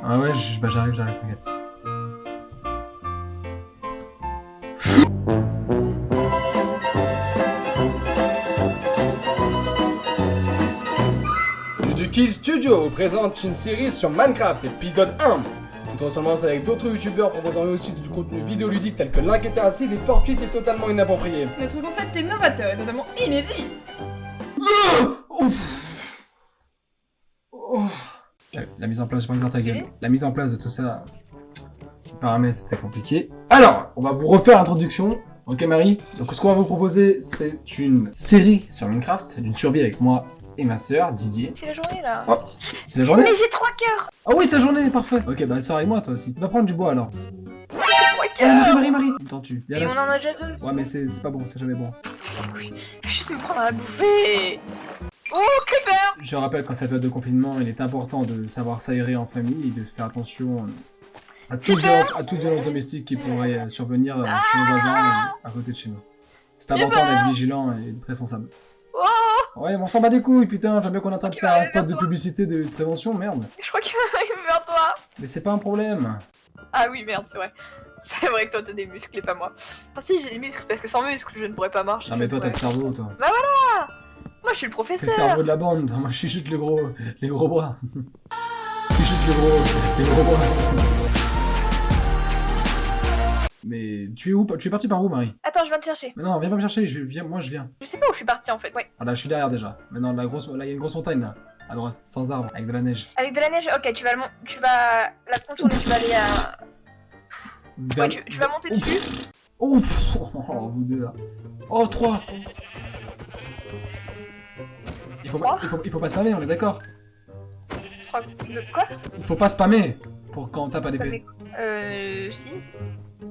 Ah ouais, bah j'arrive, t'inquiète. Kill Studio vous présente une série sur Minecraft, épisode 1. Toute ressemblance avec d'autres youtubeurs proposant eux aussi du contenu vidéoludique tel que l'enquête acide et fortuite est totalement inapproprié. Notre concept est novateur et totalement inédit. La mise en place, je pense dans ta gueule. La mise en place de tout ça, paramètres, c'était compliqué. Alors, on va vous refaire l'introduction. Ok Marie, donc ce qu'on va vous proposer, c'est une série sur Minecraft, c'est d'une survie avec moi et ma soeur, Didier. C'est la journée là. Oh, c'est la journée? Mais j'ai 3 cœurs. Ah oui, c'est la journée, parfait. Ok, bah sors avec moi toi aussi. Va prendre du bois alors. J'ai 3 cœurs. Marie. Attends, tu. Et on en a déjà 2. Ouais, mais c'est pas bon, c'est jamais bon. Oui, je vais juste me prendre à la bouffer. Oh, creeper. Je rappelle qu'en cette période de confinement, il est important de savoir s'aérer en famille et de faire attention à toute violence domestique qui pourrait survenir chez nos voisins à côté de chez nous. C'est important d'être vigilant et d'être responsable. Ouais, on s'en bat des couilles, putain, j'aime bien qu'on est en train de faire un spot de publicité de prévention, merde. Je crois qu'il va arriver vers toi. Mais c'est pas un problème. Ah oui, merde, c'est vrai. C'est vrai que toi t'as des muscles et pas moi. Enfin si, j'ai des muscles parce que sans muscles je ne pourrais pas marcher. Ah mais toi t'as le cerveau, toi. Bah voilà. Moi je suis le T'es professeur. le cerveau de la bande, moi je suis juste les gros bras. Je suis juste les gros bras. Mais tu es où? Tu es parti par où, Marie? Attends, je viens te chercher. Mais non, viens pas me chercher, moi je viens. Je sais pas où je suis partie en fait, ouais. Ah là, je suis derrière déjà. Maintenant, là, il y a une grosse montagne là, à droite, sans arbre, avec de la neige. Avec de la neige, ok, tu vas la contourner, tu vas aller à... Ouais, tu vas monter dessus. Ouf. Oh, vous deux là. Oh, 3. Il faut pas spammer, on est d'accord? Quoi? Il faut pas spammer pour quand on tape à l'épée. Si.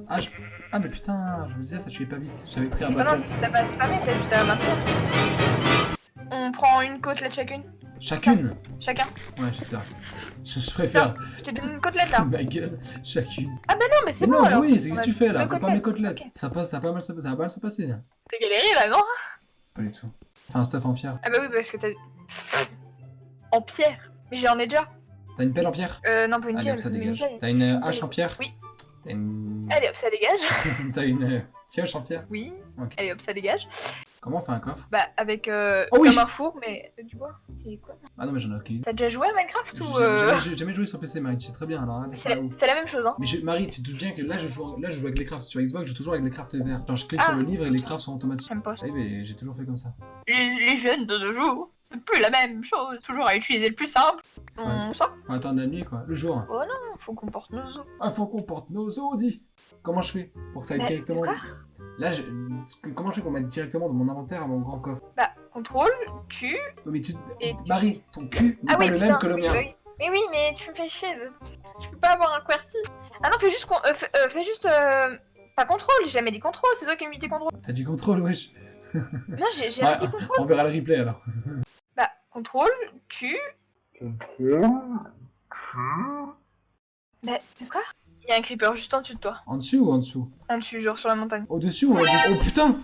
Ah mais putain, je me disais ça tuait pas vite. J'avais pris un Ah bâton. non, t'as pas spammé, t'as juste à maintenir. On prend une côtelette chacune. Chacune? Chacun. Ouais, j'espère. Je préfère. Je t'ai donné une côtelette là. Ma gueule, chacune. Ah bah non, mais c'est Mais bon non, alors. mais oui, c'est ce que tu fais là, deux faut pas mes côtelettes, côtelettes. ok. Ça va mal se passer. T'es galéré là, non? Pas du tout. Enfin, un stuff en pierre. Ah bah oui, parce que t'as... En pierre. Mais j'en ai déjà. T'as une pelle en pierre? Non, pas une Allez pelle. hop, ça mais dégage. pelle. T'as une hache en pierre? Oui. T'as une... Allez hop, ça dégage. T'as une pioche en pierre? Oui. Ok. Allez hop, ça dégage. Comment on fait un coffre? Bah avec Oh oui. comme un four, mais du bois. Et quoi? Ah non, mais j'en ai aucune idée. T'as déjà joué à Minecraft ou J'ai jamais joué sur PC, Marie, tu sais très bien, alors hein, C'est la même chose, hein. Mais Marie, tu te doutes bien que là je joue avec les crafts sur Xbox, je joue toujours avec les crafts verts. Genre je clique sur le livre et les crafts sont automatiques. J'aime pas ça. Oui, mais j'ai toujours fait comme ça. Les jeunes de nos jours, c'est plus la même chose. Toujours à utiliser le plus simple. Ça. Faut attendre la nuit quoi, le jour. Oh non, faut qu'on porte nos os. Ah, faut qu'on porte nos os, dis. Comment je fais pour que ça aille directement quoi? Là, comment je fais pour mettre directement dans mon inventaire à mon grand coffre? Bah, contrôle, Q. Non, mais Et... Marie, ton cul n'est Ah pas oui, le putain, même que le mien. oui. Mais oui, mais tu me fais chier. Tu peux pas avoir un QWERTY. Ah non, fais juste fais juste pas contrôle, j'ai jamais dit contrôle, c'est toi qui me dis contrôle. T'as dit contrôle, wesh. Non, j'ai jamais dit contrôle. On verra le replay alors. Bah, contrôle, Q. Bah, quoi? Il y a un creeper juste en dessus de toi. En dessus ou en dessous? En dessus, genre sur la montagne. Au-dessus ou en dessous? Oh putain!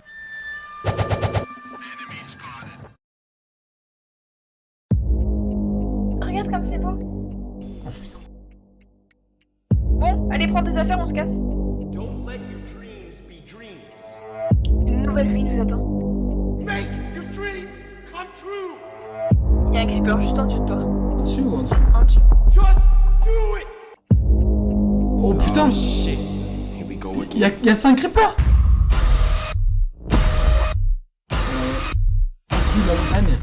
Regarde comme c'est beau. Oh putain. Bon, allez, prends tes affaires, on se casse. Don't let your dreams be dreams. Une nouvelle vie nous attend. Make your dreams come true. Il y a un creeper juste en dessus de toi. En dessus ou en dessous? En dessus. Just do it. Oh putain! Oh, shit. Here we go again. Y'a 5 creepers! La montagne.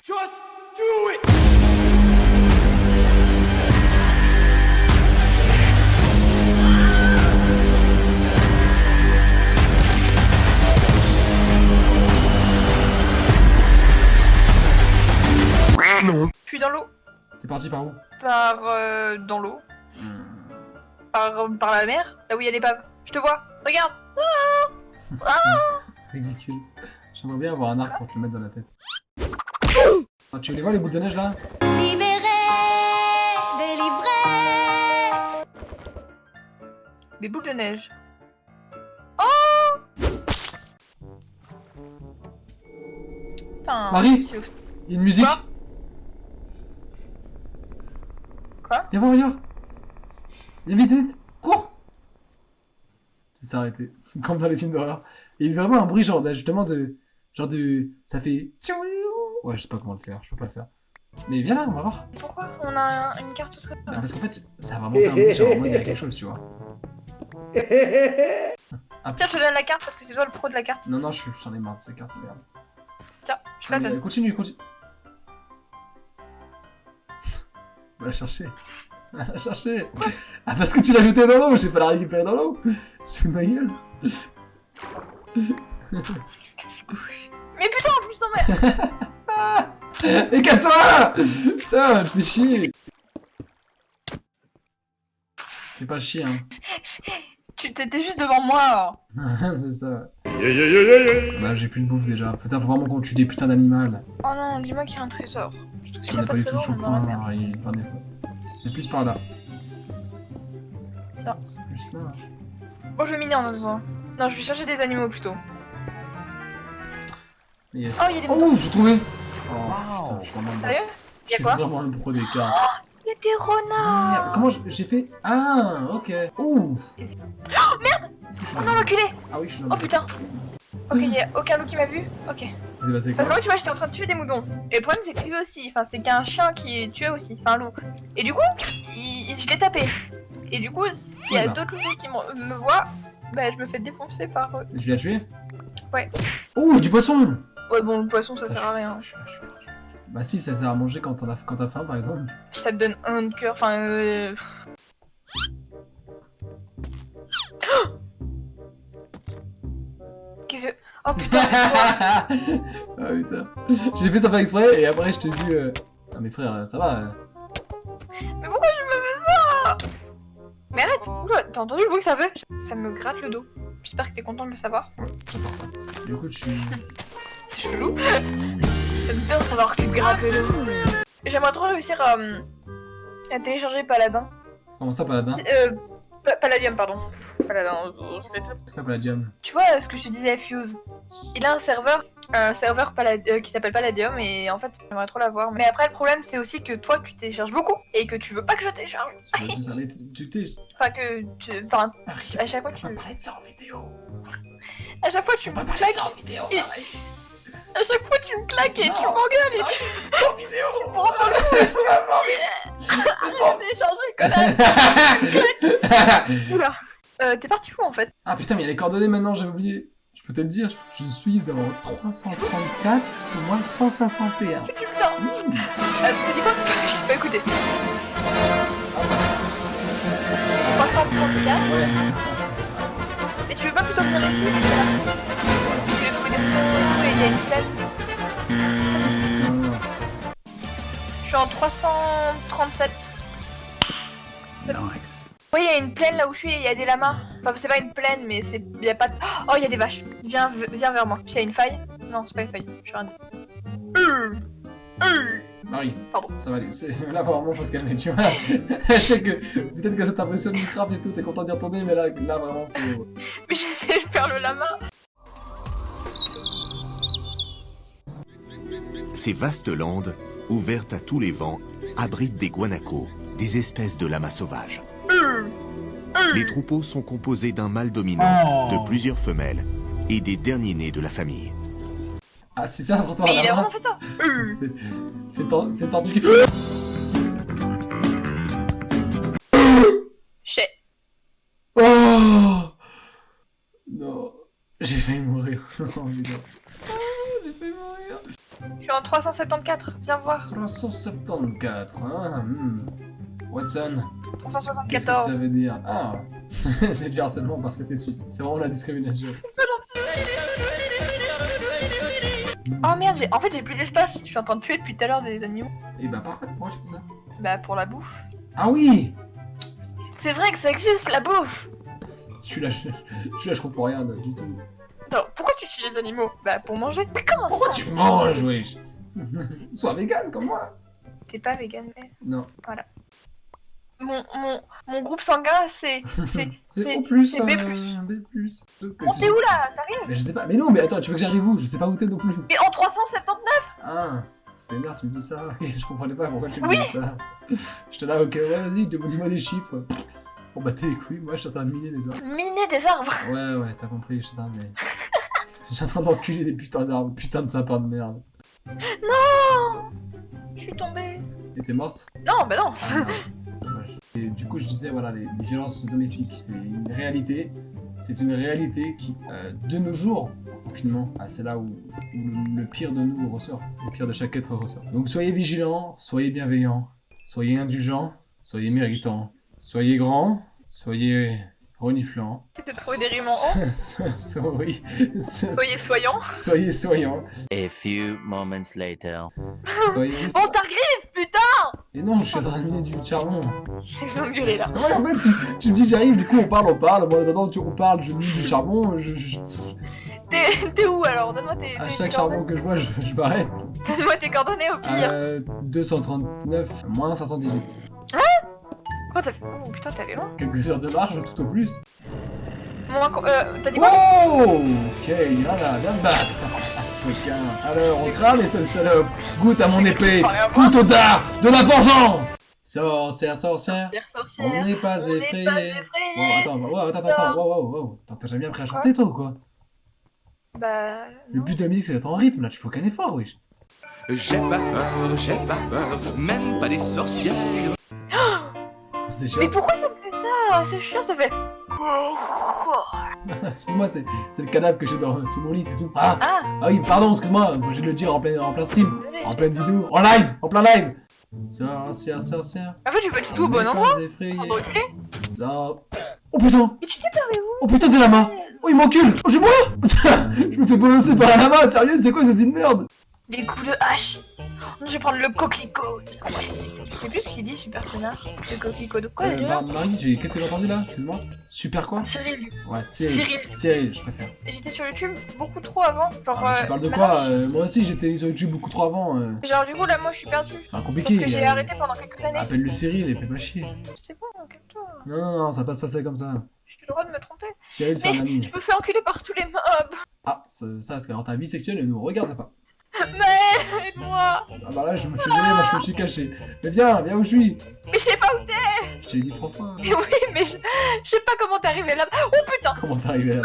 Just do it. Je suis dans l'eau. T'es parti par où? Par dans l'eau. Par la mer. Là où il y a l'épave. Je te vois. Regarde. Ridicule. J'aimerais bien avoir un arc pour te le mettre dans la tête. Ah, tu les vois les boules de neige là? Libéré, délivré. Des boules de neige. Oh Putain, Marie c'est ouf. Il y a une musique. Quoi? Viens voir, regarde. Vite, vite, cours. Ça s'est arrêté, comme dans les films d'horreur. Et il y a vraiment un bruit genre d'ajustement de... Genre de... Ça fait... Ouais, je sais pas comment le faire, je peux pas le faire. Mais viens là, on va voir. Pourquoi on a une carte au trésor? Ah, parce qu'en fait, ça a vraiment fait un bruit, genre en mode il y a quelque chose, tu vois. Ah, Tiens, je te donne la carte parce que c'est toi le pro de la carte. non, j'en ai marre de ces cartes, merde. Tiens, je te la donne. Continue. Va la chercher. Va la chercher. Ah, parce que tu l'as jeté dans l'eau, j'ai pas la récupérer dans l'eau. Je fous de ma gueule. Mais putain, en plus, non mais... Mais casse-toi! Putain, tu fais chier. Fais pas chier, hein. Tu t'étais juste devant moi. C'est ça. Bah, j'ai plus de bouffe déjà. Faut vraiment qu'on tue des putains d'animaux. Oh non, dis-moi qu'il y a un trésor. Surtout s'il y On a n'est pas pas de du tout trésor, sur le on est dans la merde. point. Il enfin, des fois. C'est plus par là. Ça. C'est plus là. Oh, je vais miner en attendant. Non, je vais chercher des animaux plutôt. Mais il y a- Oh, il y a des Oh, moutons. j'ai trouvé! Oh putain, je suis vraiment le Sérieux? boss. Y Je a suis quoi? vraiment le pro des cartes. Il y a des renards. Merde, comment j'ai fait? Ah, ok. Ouh! Oh merde! Est-ce que je suis Oh dans non, le- l'enculé! Ah oui, je suis dans Oh le- putain! Ok, il y a aucun loup qui m'a vu? Ok. C'est passé Parce quoi? que moi, tu vois, j'étais en train de tuer des moutons. Et le problème, c'est que lui aussi. Enfin, c'est qu'un chien qui tuait aussi. Enfin, un loup. Et du coup, je l'ai tapé. Et du coup, s'il y a Oula. d'autres loups qui me voient, bah, je me fais défoncer par eux. Tu l'as tué? Ouais. Oh, du poisson! Ouais, bon, le poisson, ça Ah, sert à rien. je suis perdu. Bah si, ça sert à manger quand t'as faim, par exemple. Ça te donne un de cœur. Enfin, Qu'est-ce que... Oh putain, c'est toi. Ah putain. J'ai fait ça faire exprès et après je t'ai vu... Ah mais frère, ça va. Mais pourquoi je me fais ça? Mais arrête. Oula, t'as entendu le bruit que ça fait? Ça me gratte le dos. J'espère que t'es content de le savoir. Ouais, j'adore ça. Du coup, tu... C'est chelou. J'aime bien savoir que tu te grattes le dos. J'aimerais trop réussir à télécharger Paladin. Comment ça, Paladin? Palladium, pardon. Paladin, c'est tout. C'est quoi Palladium? Tu vois ce que je te disais à Fuse? Il a un serveur qui s'appelle Palladium et en fait j'aimerais trop l'avoir. Mais après le problème c'est aussi que toi tu télécharges beaucoup et que tu veux pas que je télécharge. Ça doit tout ça, mais tu t'es... Enfin que tu... Enfin à chaque fois Faut tu... pas parler de ça en vidéo. À chaque fois tu Faut pas me parler de claques. ça en vidéo, Et- pareil. À chaque fois tu me claques et tu Non. m'engueules et tu... En vidéo. prends pas le télécharger, connard. Oula. T'es parti où en fait? Ah putain, mais il y a les coordonnées maintenant, j'avais oublié. Je peux te le dire, je suis en 334 moins 161. Que tu me sors? T'as dit quoi? J'ai pas écouté. 334. Ouais. Et tu veux pas plutôt venir ici? Tu veux trouver des fonds et il y a une plaine. Putain. Je suis en 337. Nice. Oui, il y a une plaine là où je suis et il y a des lamas. Enfin, c'est pas une plaine, mais c'est. Il y a pas de. Oh, il y a des vaches. Viens vers moi. Il y a une faille? Non, c'est pas une faille. Je suis un. Marie, Pardon. ça va aller. Là, vraiment, faut se calmer, tu vois. Je sais que peut-être que ça t'impressionne Minecraft et tout, t'es content d'y retourner, mais là vraiment, faut. Mais j'essaie, je perds le lama. Ces vastes landes, ouvertes à tous les vents, abritent des guanacos, des espèces de lamas sauvages. Les troupeaux sont composés d'un mâle dominant, de plusieurs femelles et des derniers nés de la famille. Ah, c'est ça pour toi, Mais il a là vraiment fait ça. C'est une tortue qui. Chais. Oh non, j'ai failli mourir. Oh, putain. Oh, j'ai failli mourir. Je suis en 374. Viens voir. 374, hein. Watson, qu'est-ce que 374. ça veut dire? Ah, c'est du harcèlement parce que t'es suisse. C'est vraiment la discrimination. Oh merde, en fait j'ai plus d'espace. Je suis en train de tuer depuis tout à l'heure des animaux. Et bah parfait, pourquoi tu fais ça? Bah pour la bouffe. Ah oui! C'est vrai que ça existe la bouffe. Je comprends rien du tout. Non, pourquoi tu tues les animaux? Bah pour manger. Mais comment Pourquoi ça? tu manges, wesh? Sois vegan comme moi. T'es pas vegan mais... Non. Voilà. mon groupe sanguin, c'est C'est O+, c'est B+. B+. Bon, t'es où là? T'arrives? Mais je sais pas, mais non, mais attends, tu veux que j'arrive où? Je sais pas où t'es non plus. Mais en 379. Ah, ça fait merde, tu me dis ça. Je comprenais pas pourquoi tu me Oui. dis ça. J'étais là, ok, ouais, vas-y, dis-moi des chiffres. Bon bah t'es les couilles, moi j'étais en train de miner les arbres. Miner des arbres. Ouais, t'as compris, j'étais en train de... J'étais en train d'enculer des putains d'arbres, putain de sapins de merde. Non. Je suis tombée. Et t'es morte? Non, bah non. Ah, merde. Dommage. Et du coup je disais, voilà, les violences domestiques, c'est une réalité. C'est une réalité qui, de nos jours, au confinement, c'est là où le pire de nous ressort. Le pire de chaque être ressort. Donc soyez vigilants, soyez bienveillants, soyez indulgents, soyez méritants. Soyez grands, soyez reniflants. C'était trouvé des rimes en haut. Oui. Soyez soyants. Soyez soyants. A few moments later. Soyez juste... Bon, t'arrives, putain. Et non, je suis en train de miner du charbon. Je vais vous engueuler là. Ouais, en fait, tu me dis j'arrive, du coup on parle. Bon, attends, on parle, je mine du charbon, T'es où alors? Donne-moi tes à tes chaque coordonnées. charbon que je vois, je m'arrête. Donne-moi tes coordonnées au pire. 239 moins 518. Quoi t'as fait? Oh putain, t'es allé loin. Quelques heures de marche, tout au plus. T'as dit quoi? Oh, ok, voilà, viens me battre. Coquin. Alors, on crame, espèce de salope. Goûte à mon épée. Couteau d'art de la vengeance. Sorcière, sorcière. On n'est pas effrayé. Wow, attends, t'as jamais appris à chanter toi ou quoi? Bah. Le non. but de la musique c'est d'être en rythme, là tu fais aucun effort, wesh. J'ai pas peur, même pas des sorcières. C'est chiant. Mais pourquoi ça me fait ça? C'est chiant, ça fait. Excuse-moi, c'est le cadavre que j'ai sous mon lit, c'est tout. Ah, Ah, oui, pardon, excuse-moi, j'ai de le dire en plein stream, désolé. en pleine vidéo, en plein live. Sorcière, sorcière. En fait, je suis pas du tout au on bon n'est endroit. pas effrayé. En train de reculer. Oh putain, Mais tu t'es perdu où? oh putain, t'es lama. Oh, il m'encule. Oh, je moi. Je me fais bolosser par un lama, sérieux, c'est quoi cette vie de merde? Des coups de hache. Je vais prendre le coquelicot. Je sais plus ce qu'il dit, super connard. Le coquelicot de quoi déjà? Marie, qu'est-ce que j'ai entendu là? Excuse-moi. Super quoi? Cyril. Ouais, Cyril. Cyril, je préfère. J'étais sur YouTube beaucoup trop avant. Genre. Ah, tu parles de maintenant, quoi? Moi aussi j'étais sur YouTube beaucoup trop avant. Genre, du coup, là, moi, je suis perdue. C'est compliqué. Parce que j'ai arrêté pendant quelques années. Appelle-le Cyril et fais pas chier. C'est bon, calme-toi. Non, ça va pas se passer comme ça. J'ai le droit de me tromper. Cyril, c'est un Mais ami. je me fais enculer par tous les mobs. Ah, ça, parce que alors ta vie sexuelle ne nous regarde pas. Mais aide-moi. Ah bah là, je me suis gêné, moi je me suis caché. Mais viens où je suis. Mais je sais pas où t'es. Je t'ai dit 3 fois. Mais oui, mais je sais pas comment t'es arrivé là. Oh putain. Comment t'es arrivé là?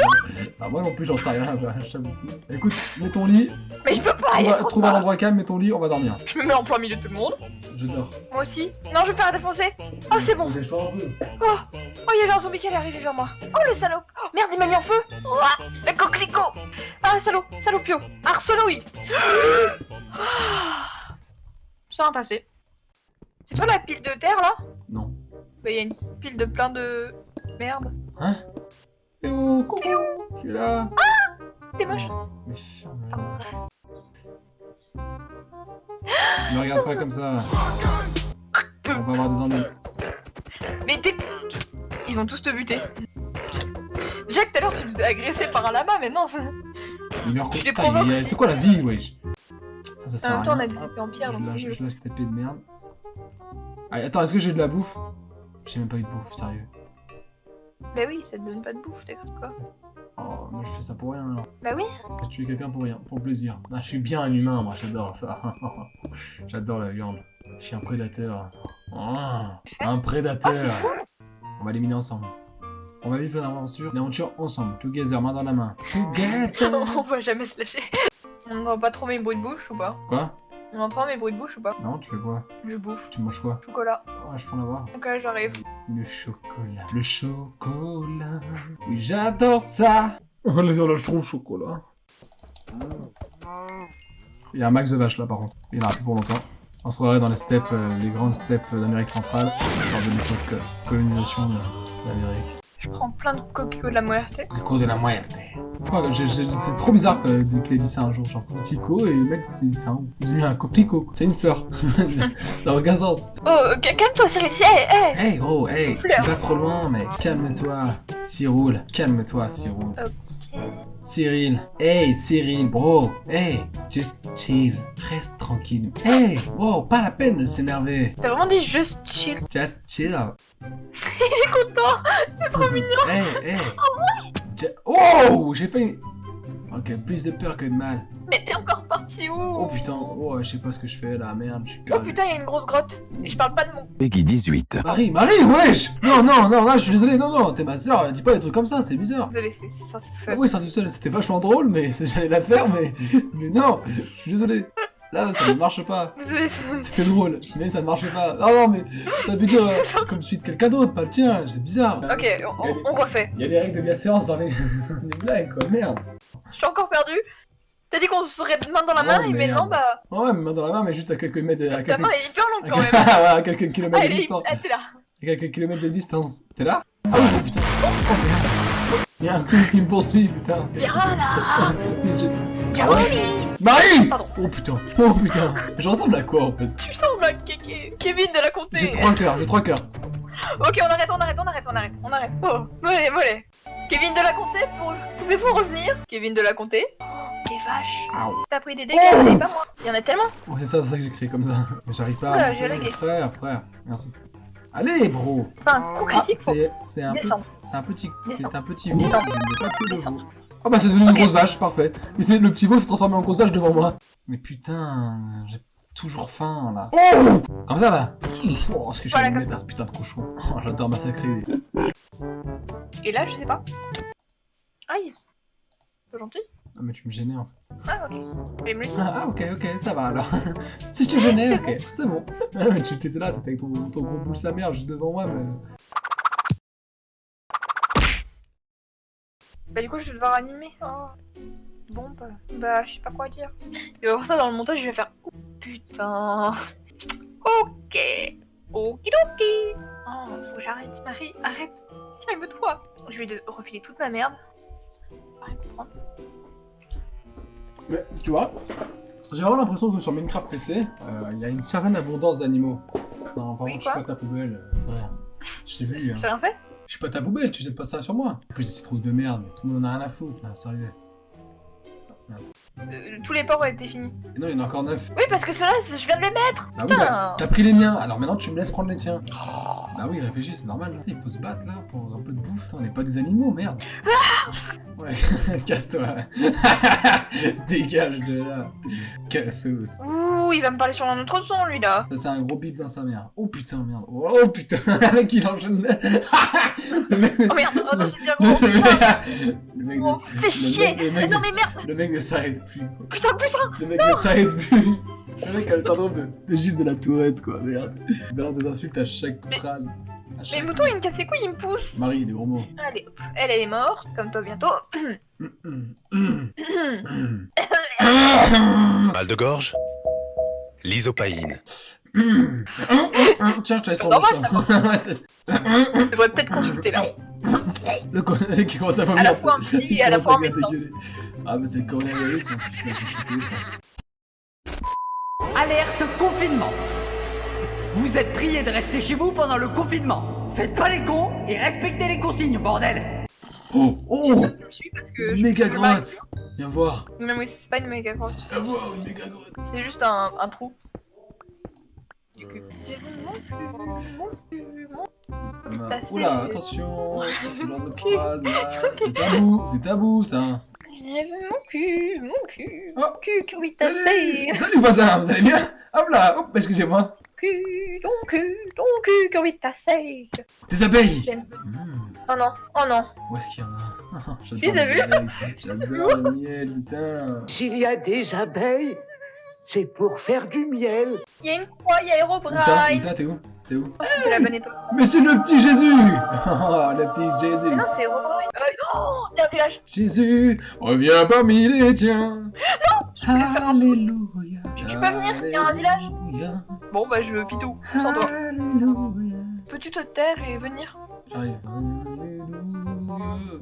Ah, moi non plus, j'en sais rien. Bah, je t'avoue tout. Écoute, mets ton lit. Mais je peux pas. il y a trop de Trouve un mobs. endroit calme, mets ton lit, on va dormir. Je me mets en plein milieu de tout le monde. Je dors. Moi aussi. Non, je vais me faire défoncer. Oh, c'est bon. Dépêche-toi un peu. Oh, il y avait un zombie qui allait arriver vers moi. Oh, le salaud. Oh, merde, il m'a mis en feu. Ouah, le coquelicot. Ah, salaud, salopio. Arsenouille. Ça va passer. C'est toi la pile de terre là? Non. Bah, il y a une pile de plein de merde. Hein? Eh oh, coucou, T'es où? je suis là. T'es moche. Mais ferme-la. Me regarde pas comme ça. On va avoir des ennuis. Mais t'es. Ils vont tous te buter. Déjà que tout à l'heure tu te faisais agresser par un lama, mais non. Il meurt Je les Putain, provoque mais, aussi. c'est quoi la vie, wesh? Ça En sert à même temps, on a rien. des épées en pierre, donc c'est Je mieux. lâche cette épée de merde. Allez, attends, est-ce que j'ai de la bouffe? J'ai même pas eu de bouffe, sérieux. Bah oui, ça te donne pas de bouffe, t'es cru quoi? Oh, moi je fais ça pour rien alors. Bah oui. J'ai tué quelqu'un pour rien, pour plaisir. Ah, je suis bien un humain, moi, j'adore ça. J'adore la viande. Je suis un prédateur. Ah, un Oh, c'est prédateur. fou. On va les miner ensemble. On va vivre l'aventure ensemble. Together, main dans la main. Together. On va jamais se lâcher. On entend pas trop mes bruits de bouche ou pas? Quoi? On entend mes bruits de bouche ou pas? Non, tu fais quoi? Je bouffe. Tu manges quoi? Chocolat. Ouais, je peux en avoir. Donc j'arrive. Le chocolat. Le chocolat. Oui, j'adore ça. Oh, les je trouve chocolat. Il y a un max de vaches là, par contre. Il en aura plus pour longtemps. On se croirait dans les steppes, les grandes steppes d'Amérique centrale, lors de l'époque colonisation de l'Amérique. Je prends plein de coquelicots de la muerte. Coquelicot de la muerte. C'est trop bizarre qu'il ait dit ça un jour, genre coquelicot, et le mec, c'est un ouf. Il a mis un coquelicot, c'est une fleur. Ça n'a aucun sens. Oh, calme-toi, Cyril. Hey. Hey gros, hey, Fleur. tu vas trop loin, mec. Calme-toi, Cyril. Calme-toi, Cyril. Ok. Cyril. Hey, Cyril, bro. Hey, just chill, reste tranquille. Hey, wow, pas la peine de s'énerver. T'as vraiment dit juste chill. Just chill. Il est content. C'est trop mignon. Hey. Oh, j'ai fait... Ok, plus de peur que de mal. Mais t'es encore parti où? Oh putain, oh, je sais pas ce que je fais là, merde, je suis Oh perdu. putain, il y a une grosse grotte. Et je parle pas de mon... Peggy 18. Marie, wesh. Non, je suis désolé, non, t'es ma soeur, dis pas des trucs comme ça, c'est bizarre. Désolé, c'est sorti tout Ah seul. oui, ça tout seul, c'était vachement drôle, mais j'allais la faire, mais non, je suis désolé. Là, ça ne marche pas. Désolé. C'était drôle, mais ça ne marche pas. Non, mais t'as pu dire comme suite quelqu'un d'autre, pas le tien, c'est bizarre. Ok, on refait. Il y a des règles de bienséance dans les... dans les blagues, quoi, merde. Je suis encore perdu. T'as dit qu'on serait main dans la main Oh, et merde. maintenant bah... Ouais, mais main dans la main, mais juste à quelques mètres... À Ta quelques... main elle est hyper longue quand même. à quelques kilomètres Ah, de distance. t'es là. À quelques kilomètres de distance. T'es là? Ah oui, putain. Oh, merde. Il y a un coup qui me poursuit, putain. Viens là. Ah ouais? Marie! Pardon. Oh putain, je ressemble à quoi en fait? Tu ressembles à Kevin de la comté. J'ai 3 cœurs. Ok, on arrête. Oh, mollet. Kevin de la comté, pouvez-vous revenir? Kevin de la comté. Oh, les vaches. Aouh. T'as pris des dégâts, c'est pas moi. Il y en a tellement. Ouais, c'est ça que j'ai créé comme ça. Mais j'arrive pas Oula, à... j'ai lagué. Frère, merci. Allez, bro! Enfin, un coup Ah, critique pour c'est un peu... descendre. C'est un petit... C'est Descendre. un petit veau. Descendre. Je n'ai pas tué le Descendre. veau. Ah bah c'est devenu une Ok. grosse vache, parfait. Mais le petit veau s'est transformé en grosse vache devant moi. Mais putain, j'ai toujours faim là. Oh! Comme ça là. Oh, ce que je Voilà, vais me comme mettre à ce putain de cochon. Oh, j'adore massacrer. Et là, je sais pas. Aïe. C'est gentil. Ah, mais tu me gênais en fait. Ah, ok. Je vais me le dire. Ah ok, ça va alors. Si je te gênais, ok, c'est bon. Ah, mais tu étais là, t'étais avec ton gros boule sa mère juste devant moi, mais... Bah du coup je vais devoir animer. Oh. Bon bah je sais pas quoi dire. Il va voir ça dans le montage, je vais faire oh, putain. Ok. Okidoki. Oh faut que j'arrête. Marie, arrête. Calme-toi. Je vais refiler toute ma merde. Rien comprendre. Mais tu vois, j'ai vraiment l'impression que sur Minecraft PC, il y a une certaine abondance d'animaux. Non, par Oui, contre, je suis quoi pas ta poubelle, frère. Je t'ai vu, hein. J'ai rien fait. Je suis pas ta poubelle, tu jettes pas ça sur moi. En plus, c'est trop de merde, mais tout le monde en a rien à foutre, là, sérieux. Tous les porcs ont été finis. Et non, il y en a encore 9. Oui parce que ceux-là je viens de les mettre. Ah oui, Putain. bah, t'as pris les miens, alors maintenant tu me laisses prendre les tiens. Bah oui, réfléchis, c'est normal. Il faut se battre là pour un peu de bouffe. On n'est pas des animaux, merde. Ouais, casse-toi. Dégage de là. Cassos. Ouh il va me parler sur un autre son lui là. Ça, c'est un gros bif dans sa mère. Oh putain, merde. Oh putain, le mec il enchaîne. Le mec. Oh merde, oh non j'ai dit un gros Le mec Oh, fais chier. le mec Non mais merde. Le mec ne s'arrête plus. Quoi. Putain. Le mec ne s'arrête plus. Le mec a le syndrome de Gilles de la Tourette, quoi, merde. Il balance des insultes à chaque phrase. À Mais chaque... le mouton il me casse les couilles, il me pousse. Marie, des gros mots. Allez, hop. Elle est morte, comme toi bientôt. Mal de gorge. L'isopaïne. Tiens, je te laisse C'est prendre normal, le champ. Ouais, c'est- Je devrais peut-être consulter là. Le mec qui commence à vomir. À la fois un ça. petit Il et à la commence fois en à même temps. dégueuler. Ah, mais c'est le coronavirus, hein. Putain, j'ai chopé, je pense. Alerte confinement. Vous êtes priés de rester chez vous pendant le confinement. Faites pas les cons et respectez les consignes, bordel. Oh, oh, Je me suis parce que une je méga peux pas- grotte. Viens voir. Non mais c'est pas une méga grotte. Viens voir, une méga grotte. C'est juste un trou. Du coup, j'ai mon cul. Bah, Passer. oula, attention, ce genre de phrase là, c'est tabou ça. J'ai vu mon cul. Oh. Mon cul, curbitacé. Salut voisin, vous allez bien? Hop là, hop, excusez-moi. Ton cul, curbitacé. Des abeilles. J'aime. Mmh. Oh non. Où est-ce qu'il y en a? Tu les as vues? J'adore le miel, putain. S'il y a des abeilles, c'est pour faire du miel. Il y a une croix, il y a Où Herobrine. ça, t'es où? T'es où? C'est la bonne époque. Mais c'est le petit Jésus. Oh, le petit Jésus. Mais non, c'est Herobrine. Oh, il y a un village. Jésus, reviens parmi les tiens. Alléluia. Tu peux venir, il y a un village. Alléluia. Bon bah je pitou, sans toi. Alléluia. Peux-tu te taire et venir? J'arrive. Alléluia.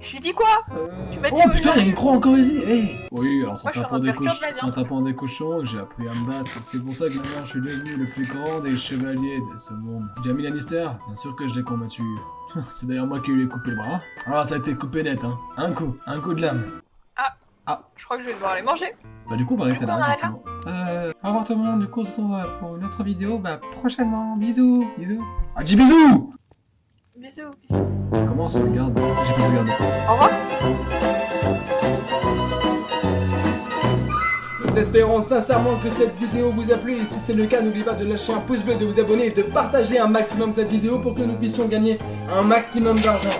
Je lui dis quoi? Tu m'as dit Oh où putain, je- il y a une croix encore ici. Hey. Oui, alors Moi, je suis en train de faire que de la viande. en tapant des cochons que j'ai appris à me battre. C'est pour ça que maintenant je suis devenu le plus grand des chevaliers de ce monde. Jamie Lannister, bien sûr que je l'ai combattu. C'est d'ailleurs moi qui lui ai coupé le bras. Alors ça a été coupé net, hein. Un coup de lame. Je crois que je vais devoir aller manger. Bah du coup on va arrêter Du coup, là, on arrête effectivement. Au revoir tout le monde, du coup on se retrouve pour une autre vidéo, bah prochainement, bisous, bisous. Ah dis bisous. Bisous, bisous. Comment on sauvegarde? J'ai pas sauvegardé. Au revoir. Nous espérons sincèrement que cette vidéo vous a plu et si c'est le cas, n'oubliez pas de lâcher un pouce bleu, de vous abonner et de partager un maximum cette vidéo pour que nous puissions gagner un maximum d'argent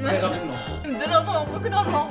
très rapidement. De l'argent, beaucoup d'argent.